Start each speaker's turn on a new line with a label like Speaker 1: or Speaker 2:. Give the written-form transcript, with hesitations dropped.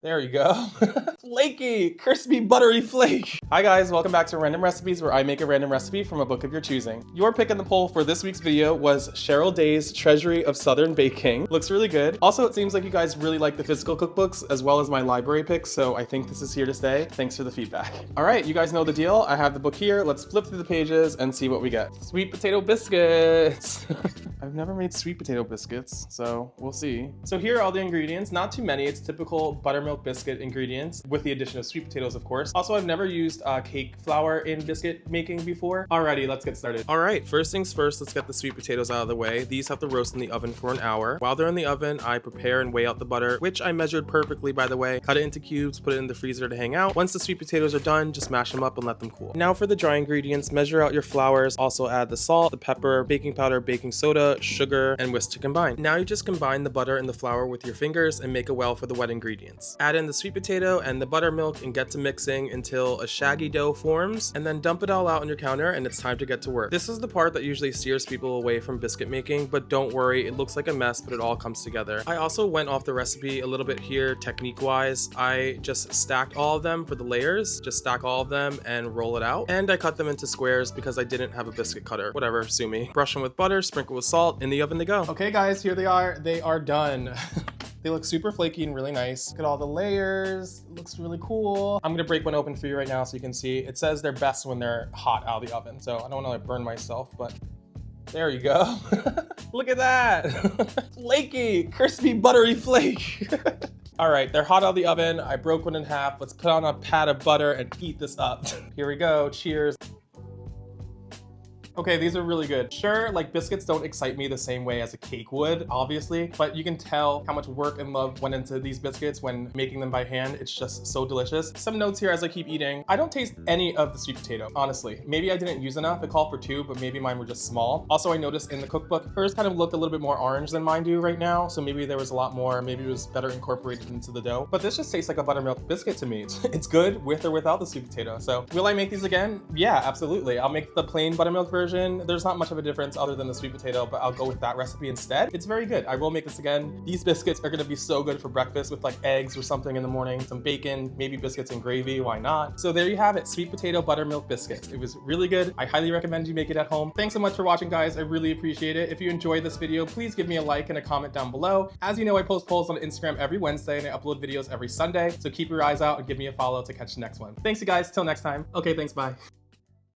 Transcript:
Speaker 1: There you go. Flaky, crispy, buttery flake. Hi guys, welcome back to Random Recipes, where I make a random recipe from a book of your choosing. Your pick in the poll for this week's video was Cheryl Day's Treasury of Southern Baking. Looks really good. Also, it seems like you guys really like the physical cookbooks as well as my library picks, so I think this is here to stay. Thanks for the feedback. All right, you guys know the deal. I have the book here. Let's flip through the pages and see what we get. Sweet potato biscuits. I've never made sweet potato biscuits, so we'll see. So here are all the ingredients. Not too many. It's typical buttermilk biscuit ingredients with the addition of sweet potatoes, of course. Also, I've never used cake flour in biscuit making before. Alrighty, let's get started. All right, first things first, let's get the sweet potatoes out of the way. These have to roast in the oven for an hour. While they're in the oven, I prepare and weigh out the butter, which I measured perfectly, by the way. Cut it into cubes, put it in the freezer to hang out. Once the sweet potatoes are done, just mash them up and let them cool. Now for the dry ingredients, measure out your flours. Also add the salt, the pepper, baking powder, baking soda, sugar, and whisk to combine. Now you just combine the butter and the flour with your fingers and make a well for the wet ingredients. Add in the sweet potato and the buttermilk and get to mixing until a shaggy dough forms, and then dump it all out on your counter and it's time to get to work. This is the part that usually steers people away from biscuit making, but don't worry, it looks like a mess, but it all comes together. I also went off the recipe a little bit here technique wise. I just stacked all of them for the layers, just stack all of them and roll it out. And I cut them into squares because I didn't have a biscuit cutter. Whatever, sue me. Brush them with butter, sprinkle with salt, in the oven they go. Okay guys, here they are. They are done. They look super flaky and really nice. Look at all the layers. It looks really cool. I'm gonna break one open for you right now so you can see. It says they're best when they're hot out of the oven. So I don't wanna burn myself, but there you go. Look at that. Flaky, crispy, buttery flake. All right, they're hot out of the oven. I broke one in half. Let's put on a pat of butter and heat this up. Here we go, cheers. Okay, these are really good. Sure, like biscuits don't excite me the same way as a cake would, obviously, but you can tell how much work and love went into these biscuits when making them by hand. It's just so delicious. Some notes here as I keep eating. I don't taste any of the sweet potato, honestly. Maybe I didn't use enough. It called for 2, but maybe mine were just small. Also, I noticed in the cookbook, hers kind of looked a little bit more orange than mine do right now, so maybe there was a lot more. Maybe it was better incorporated into the dough. But this just tastes like a buttermilk biscuit to me. It's good with or without the sweet potato. So will I make these again? Yeah, absolutely. I'll make the plain buttermilk version. There's not much of a difference other than the sweet potato, but I'll go with that recipe instead. It's very good. I will make this again. These biscuits are gonna be so good for breakfast with like eggs or something in the morning, some bacon, maybe biscuits and gravy, why not? So there you have it, sweet potato buttermilk biscuits. It was really good. I highly recommend you make it at home. Thanks so much for watching, guys. I really appreciate it. If you enjoyed this video, please give me a like and a comment down below. As you know, I post polls on Instagram every Wednesday and I upload videos every Sunday, so keep your eyes out and give me a follow to catch the next one. Thanks you guys, till next time. Okay, thanks, bye.